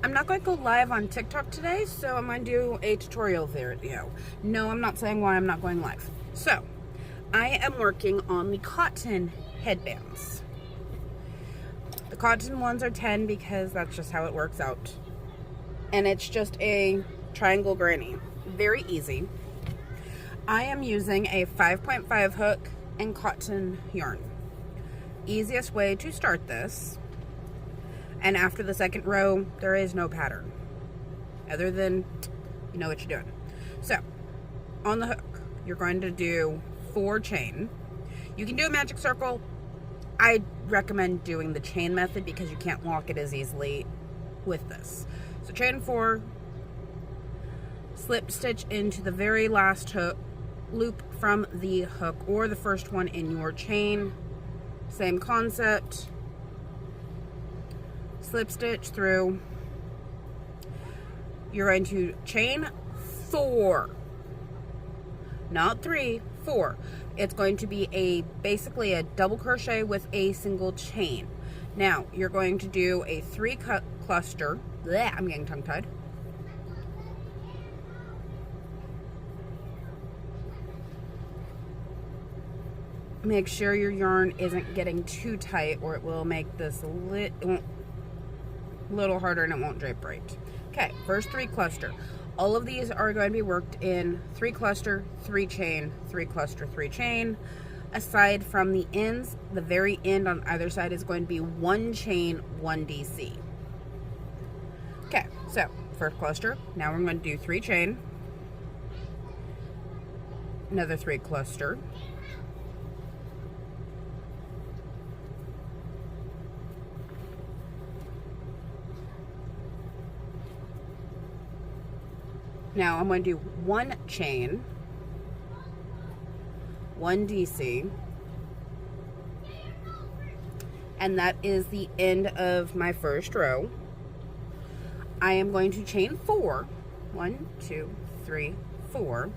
I'm not going to go live on TikTok today, so I'm going to do a tutorial video. No, I'm not saying why I'm not going live. So, I am working on the cotton headbands. The cotton ones are 10 because that's just how it works out. And it's just a triangle granny. Very easy. I am using a 5.5 hook and cotton yarn. Easiest way to start this. And after the second row, there is no pattern. Other than, you know what you're doing. So, on the hook, you're going to do 4 chain. You can do a magic circle. I recommend doing the chain method because you can't lock it as easily with this. So chain 4, slip stitch into the very last hook, loop from the hook or the first one in your chain. Same concept. Slip stitch through. You're going to chain 4, not 3, 4. It's going to be basically a double crochet with a single chain. Now you're going to do a 3 cut cluster. Blech, I'm getting tongue tied. Make sure your yarn isn't getting too tight or it will make this little harder and it won't drape right. Okay, first 3 cluster. All of these are going to be worked in 3 cluster, 3 chain, 3 cluster, 3 chain. Aside from the ends, the very end on either side is going to be 1 chain, 1 DC. Okay, so first cluster. Now we're going to do 3 chain, another 3 cluster, now I'm going to do 1 chain, 1 DC, and that is the end of my first row. I am going to chain 4, 1, 2, 3, 4,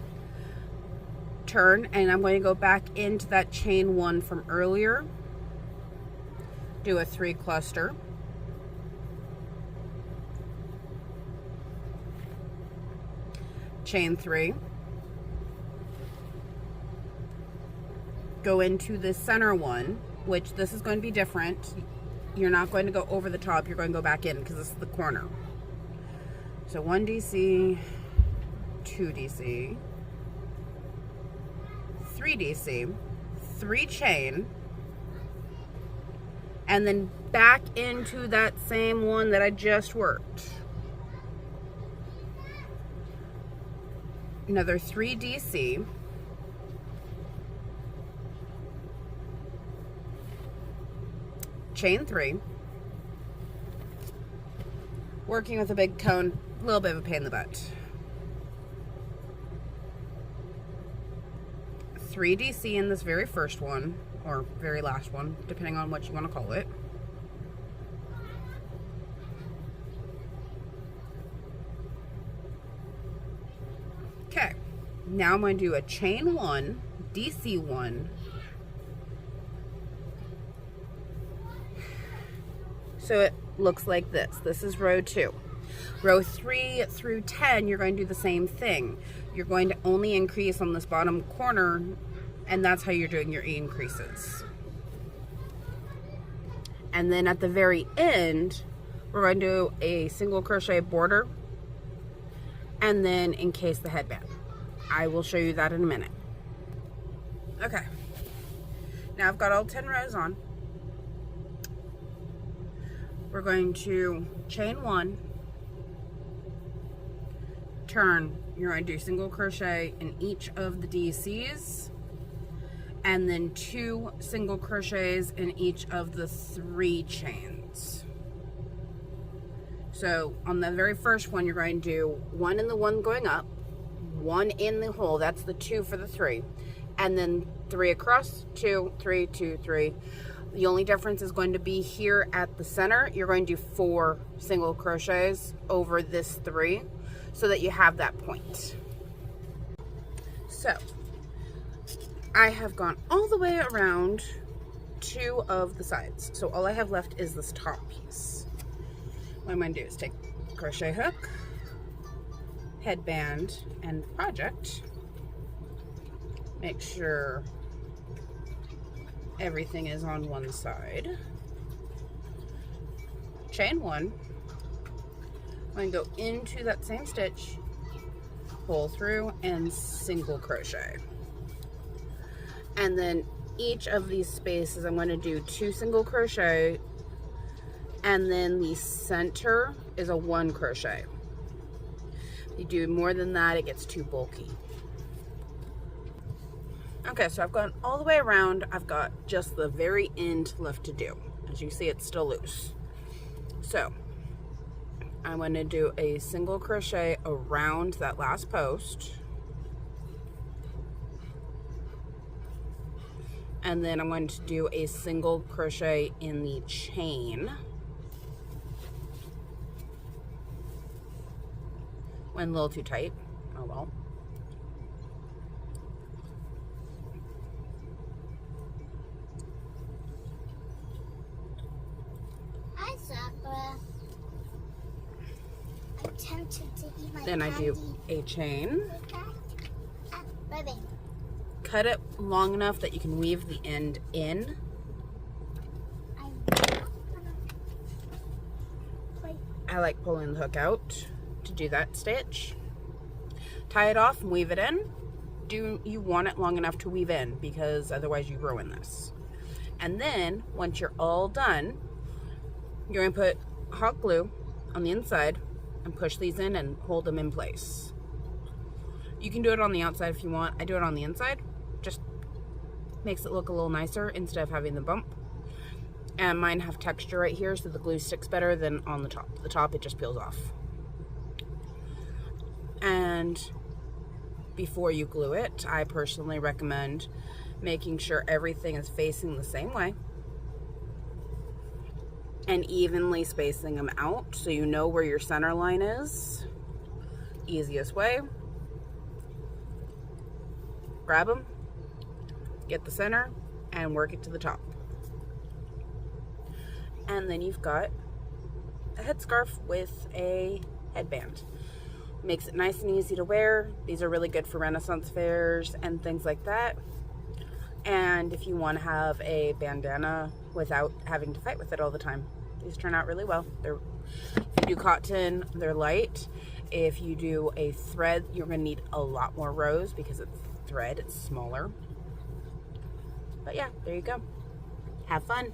turn, and I'm going to go back into that chain 1 from earlier, do a 3 cluster, chain 3, go into the center one, which this is going to be different. You're not going to go over the top, you're going to go back in because this is the corner. So 1 DC, 2 DC, 3 DC, 3 chain, and then back into that same one that I just worked. Another 3 DC, chain 3, working with a big cone, a little bit of a pain in the butt. 3 DC in this very first one, or very last one, depending on what you want to call it. Okay, now I'm going to do a chain 1, DC 1, so it looks like this. This is row 2. Row 3 through 10, you're going to do the same thing. You're going to only increase on this bottom corner, and that's how you're doing your increases. And then at the very end, we're going to do a single crochet border, and then encase the headband. I will show you that in a minute. Okay, now I've got all 10 rows on. We're going to chain 1, turn, you're going to do single crochet in each of the DCs, and then 2 single crochets in each of the 3 chains. So on the very first one, you're going to do 1 in the one going up, 1 in the hole, that's the 2 for the 3, and then 3 across, 2, 3, 2, 3. The only difference is going to be here at the center. You're going to do 4 single crochets over this 3 so that you have that point. So I have gone all the way around 2 of the sides. So all I have left is this top piece. What I'm going to do is take crochet hook, headband, and project. Make sure everything is on one side. Chain one. I'm going to go into that same stitch, pull through, and single crochet. And then each of these spaces I'm going to do 2 single crochet, and then the center is a 1 crochet. If you do more than that, it gets too bulky. Okay, so I've gone all the way around. I've got just the very end left to do. As you see, it's still loose. So I'm going to do a single crochet around that last post. And then I'm going to do a single crochet in the chain. Went a little too tight. Oh well. Hi, Sakura. I'm tempted to eat my Then I candy. do a chain. Baby. Cut it long enough that you can weave the end in. I like pulling the hook out to do that stitch. Tie it off and weave it in. You want it long enough to weave in, because otherwise you ruin this. And then once you're all done, you're going to put hot glue on the inside and push these in and hold them in place. You can do it on the outside if you want. I do it on the inside. Just makes it look a little nicer instead of having the bump. And mine have texture right here, so the glue sticks better than on the top. The top, it just peels off. And before you glue it, I personally recommend making sure everything is facing the same way and evenly spacing them out so you know where your center line is. Easiest way. Grab them, get the center, and work it to the top. And then you've got a headscarf with a headband. Makes it nice and easy to wear. These are really good for Renaissance fairs and things like that. And if you want to have a bandana without having to fight with it all the time, these turn out really well. If you do cotton, they're light. If you do a thread, you're going to need a lot more rows because it's thread, it's smaller. But yeah, there you go. Have fun.